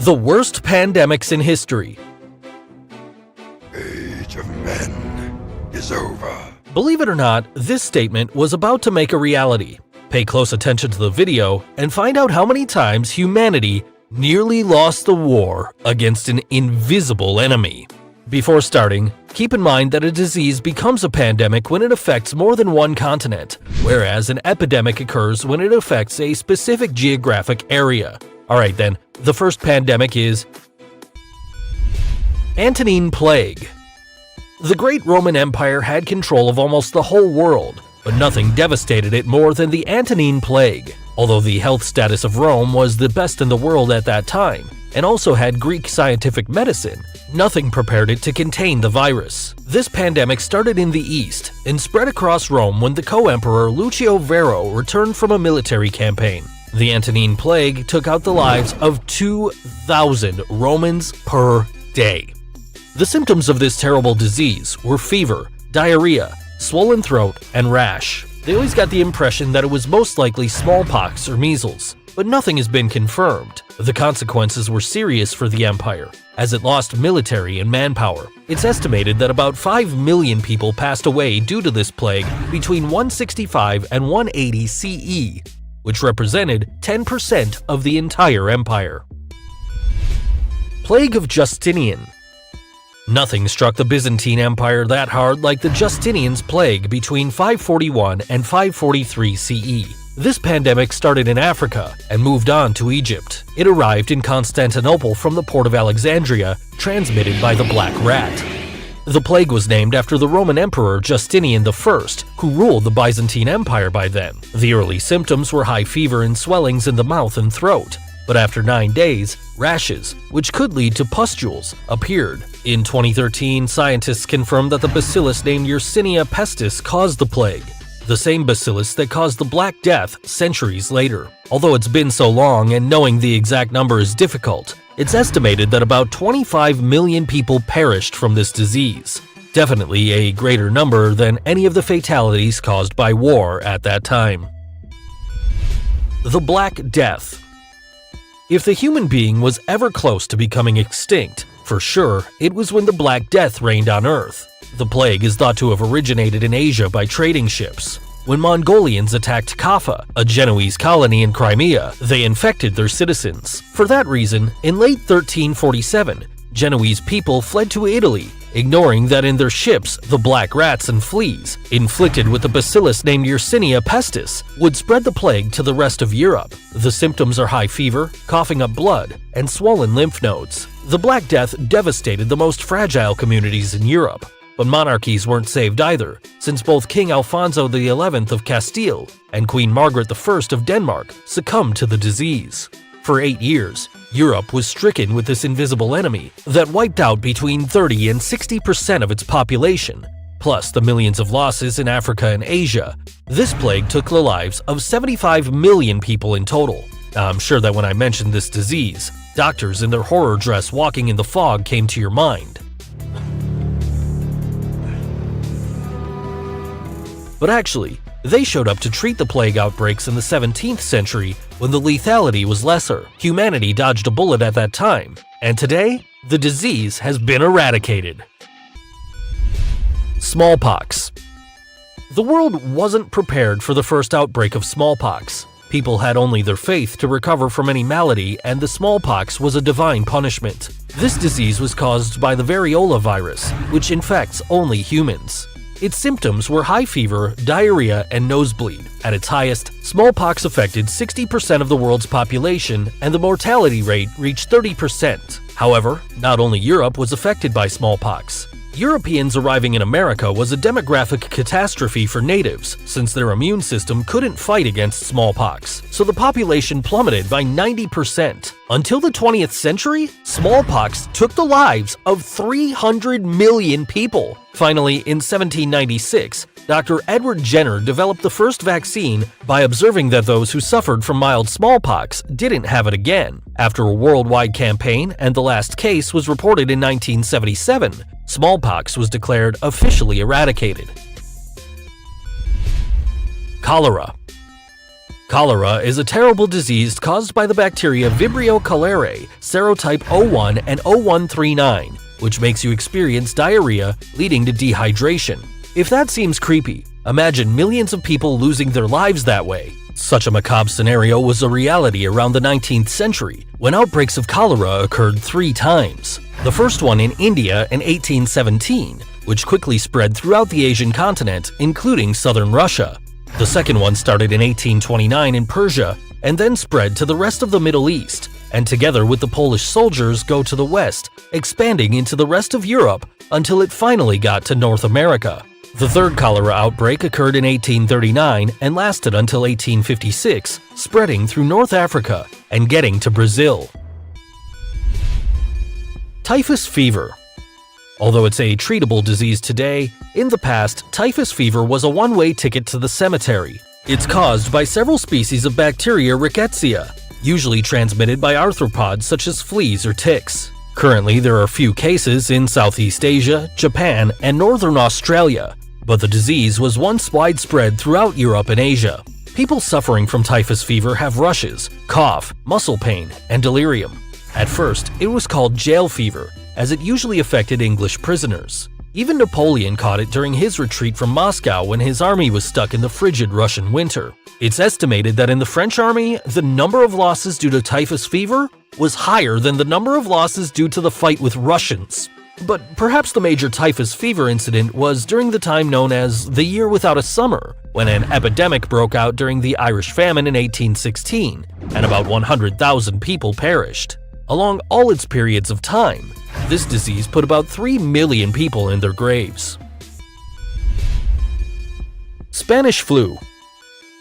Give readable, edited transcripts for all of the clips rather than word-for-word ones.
The worst pandemics in history. Age of Men is over. Believe it or not, this statement was about to make a reality. Pay close attention to the video and find out how many times humanity nearly lost the war against an invisible enemy. Before starting, keep in mind that a disease becomes a pandemic when it affects more than one continent, whereas an epidemic occurs when it affects a specific geographic area. Alright then, the first pandemic is Antonine Plague. The great Roman Empire had control of almost the whole world, but nothing devastated it more than the Antonine Plague. Although the health status of Rome was the best in the world at that time, and also had Greek scientific medicine, nothing prepared it to contain the virus. This pandemic started in the east and spread across Rome when the co-emperor Lucio Vero returned from a military campaign. The Antonine Plague took out the lives of 2,000 Romans per day. The symptoms of this terrible disease were fever, diarrhea, swollen throat, and rash. They always got the impression that it was most likely smallpox or measles, but nothing has been confirmed. The consequences were serious for the empire, as it lost military and manpower. It's estimated that about 5 million people passed away due to this plague between 165 and 180 CE, which represented 10% of the entire empire. Plague of Justinian. Nothing struck the Byzantine Empire that hard like the Justinian's plague between 541 and 543 CE. This pandemic started in Africa and moved on to Egypt. It arrived in Constantinople from the port of Alexandria, transmitted by the Black Rat. The plague was named after the Roman Emperor Justinian I, who ruled the Byzantine Empire by then. The early symptoms were high fever and swellings in the mouth and throat, but after 9 days, rashes, which could lead to pustules, appeared. In 2013, scientists confirmed that the bacillus named Yersinia pestis caused the plague, the same bacillus that caused the Black Death centuries later. Although it's been so long and knowing the exact number is difficult, it's estimated that about 25 million people perished from this disease. Definitely a greater number than any of the fatalities caused by war at that time. The Black Death. If the human being was ever close to becoming extinct, for sure, it was when the Black Death reigned on Earth. The plague is thought to have originated in Asia by trading ships. When Mongolians attacked Kaffa, a Genoese colony in Crimea, they infected their citizens. For that reason, in late 1347, Genoese people fled to Italy, ignoring that in their ships, the black rats and fleas, inflicted with the bacillus named Yersinia pestis, would spread the plague to the rest of Europe. The symptoms are high fever, coughing up blood, and swollen lymph nodes. The Black Death devastated the most fragile communities in Europe, but monarchies weren't saved either, since both King Alfonso XI of Castile and Queen Margaret I of Denmark succumbed to the disease. For 8 years, Europe was stricken with this invisible enemy that wiped out between 30 and 60% of its population, plus the millions of losses in Africa and Asia. This plague took the lives of 75 million people in total. I'm sure that when I mentioned this disease, doctors in their horror dress walking in the fog came to your mind. But actually, they showed up to treat the plague outbreaks in the 17th century when the lethality was lesser. Humanity dodged a bullet at that time, and today, the disease has been eradicated. Smallpox. The world wasn't prepared for the first outbreak of smallpox. People had only their faith to recover from any malady, and the smallpox was a divine punishment. This disease was caused by the variola virus, which infects only humans. Its symptoms were high fever, diarrhea, and nosebleed. At its highest, smallpox affected 60% of the world's population, and the mortality rate reached 30%. However, not only Europe was affected by smallpox. Europeans arriving in America was a demographic catastrophe for natives, since their immune system couldn't fight against smallpox, so the population plummeted by 90%. Until the 20th century, smallpox took the lives of 300 million people. Finally, in 1796, Dr. Edward Jenner developed the first vaccine by observing that those who suffered from mild smallpox didn't have it again. After a worldwide campaign and the last case was reported in 1977, smallpox was declared officially eradicated. Cholera. Cholera is a terrible disease caused by the bacteria Vibrio cholerae, serotype O1 and O139, which makes you experience diarrhea, leading to dehydration. If that seems creepy, imagine millions of people losing their lives that way. Such a macabre scenario was a reality around the 19th century, when outbreaks of cholera occurred 3 times. The first one in India in 1817, which quickly spread throughout the Asian continent, including southern Russia. The second one started in 1829 in Persia and then spread to the rest of the Middle East, and together with the Polish soldiers go to the west, expanding into the rest of Europe until it finally got to North America. The third cholera outbreak occurred in 1839 and lasted until 1856, spreading through North Africa and getting to Brazil. Typhus fever. Although it's a treatable disease today, in the past, typhus fever was a one-way ticket to the cemetery. It's caused by several species of bacteria rickettsia, usually transmitted by arthropods such as fleas or ticks. Currently, there are few cases in Southeast Asia, Japan, and Northern Australia, but the disease was once widespread throughout Europe and Asia. People suffering from typhus fever have rushes, cough, muscle pain, and delirium. At first, it was called jail fever, as it usually affected English prisoners. Even Napoleon caught it during his retreat from Moscow when his army was stuck in the frigid Russian winter. It's estimated that in the French army, the number of losses due to typhus fever was higher than the number of losses due to the fight with Russians. But perhaps the major typhus fever incident was during the time known as the Year Without a Summer, when an epidemic broke out during the Irish famine in 1816, and about 100,000 people perished. Along all its periods of time, this disease put about 3 million people in their graves. Spanish flu.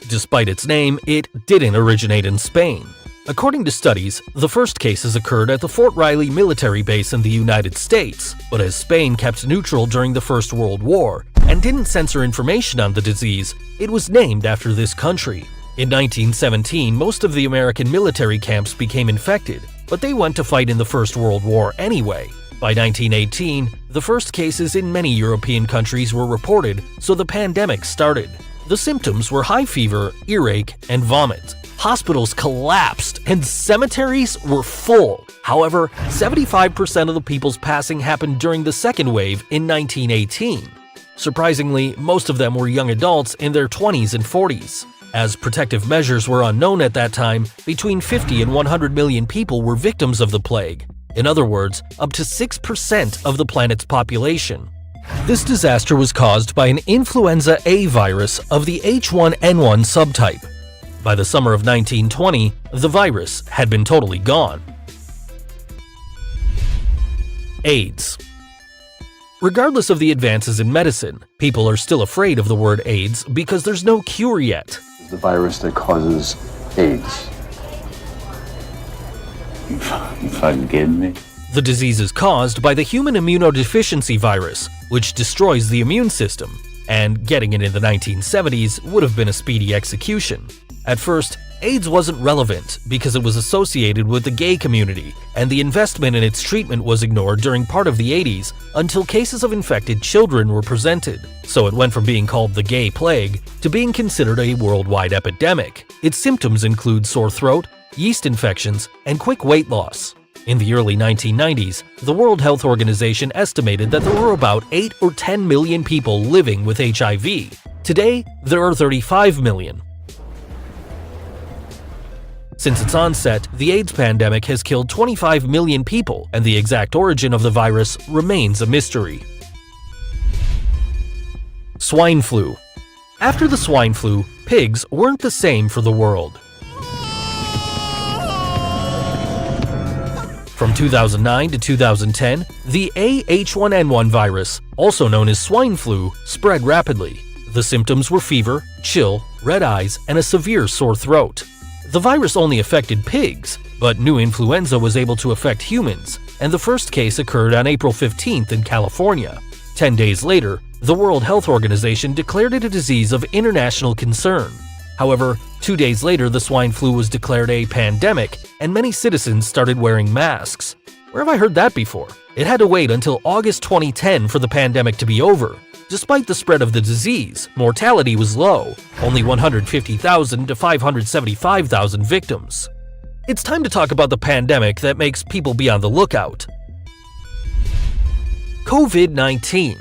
Despite its name, it didn't originate in Spain. According to studies, the first cases occurred at the Fort Riley military base in the United States, but as Spain kept neutral during the First World War and didn't censor information on the disease, it was named after this country. In 1917, most of the American military camps became infected, but they went to fight in the First World War anyway. By 1918, the first cases in many European countries were reported, so the pandemic started. The symptoms were high fever, earache, and vomit. Hospitals collapsed and cemeteries were full. However, 75% of the people's passing happened during the second wave in 1918. Surprisingly, most of them were young adults in their 20s and 40s. As protective measures were unknown at that time, between 50 and 100 million people were victims of the plague. In other words, up to 6% of the planet's population. This disaster was caused by an influenza A virus of the H1N1 subtype. By the summer of 1920, the virus had been totally gone. AIDS. Regardless of the advances in medicine, people are still afraid of the word AIDS because there's no cure yet. The virus that causes AIDS. You fucking kidding me? The disease is caused by the human immunodeficiency virus, which destroys the immune system, and getting it in the 1970s would have been a speedy execution. At first, AIDS wasn't relevant because it was associated with the gay community, and the investment in its treatment was ignored during part of the 80s until cases of infected children were presented. So it went from being called the gay plague to being considered a worldwide epidemic. Its symptoms include sore throat, yeast infections, and quick weight loss. In the early 1990s, the World Health Organization estimated that there were about 8 or 10 million people living with HIV. Today, there are 35 million. Since its onset, the AIDS pandemic has killed 25 million people, and the exact origin of the virus remains a mystery. Swine flu. After the swine flu, pigs weren't the same for the world. From 2009 to 2010, the H1N1 virus, also known as swine flu, spread rapidly. The symptoms were fever, chill, red eyes, and a severe sore throat. The virus only affected pigs, but new influenza was able to affect humans, and the first case occurred on April 15th in California. 10 days later, the World Health Organization declared it a disease of international concern. However, 2 days later the swine flu was declared a pandemic, and many citizens started wearing masks. Where have I heard that before? It had to wait until August 2010 for the pandemic to be over. Despite the spread of the disease, mortality was low, only 150,000 to 575,000 victims. It's time to talk about the pandemic that makes people be on the lookout. COVID-19.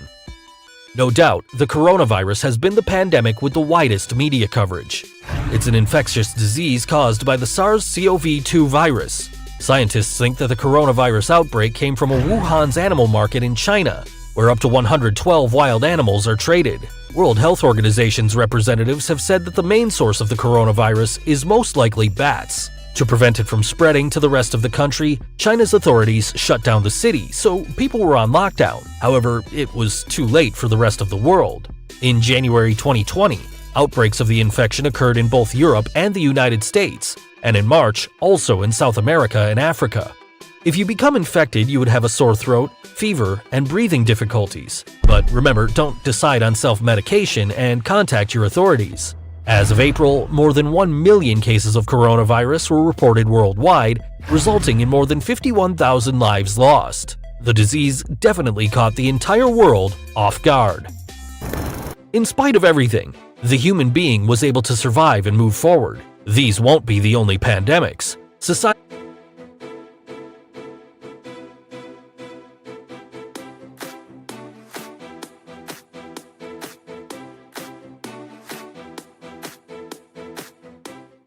No doubt, the coronavirus has been the pandemic with the widest media coverage. It's an infectious disease caused by the SARS-CoV-2 virus. Scientists think that the coronavirus outbreak came from a Wuhan's animal market in China, where up to 112 wild animals are traded. World Health Organization's representatives have said that the main source of the coronavirus is most likely bats. To prevent it from spreading to the rest of the country, China's authorities shut down the city, so people were on lockdown. However, it was too late for the rest of the world. In January 2020, outbreaks of the infection occurred in both Europe and the United States, and in March, also in South America and Africa. If you become infected, you would have a sore throat, fever, and breathing difficulties. But remember, don't decide on self-medication and contact your authorities. As of April, more than 1 million cases of coronavirus were reported worldwide, resulting in more than 51,000 lives lost. The disease definitely caught the entire world off guard. In spite of everything, the human being was able to survive and move forward. These won't be the only pandemics. Society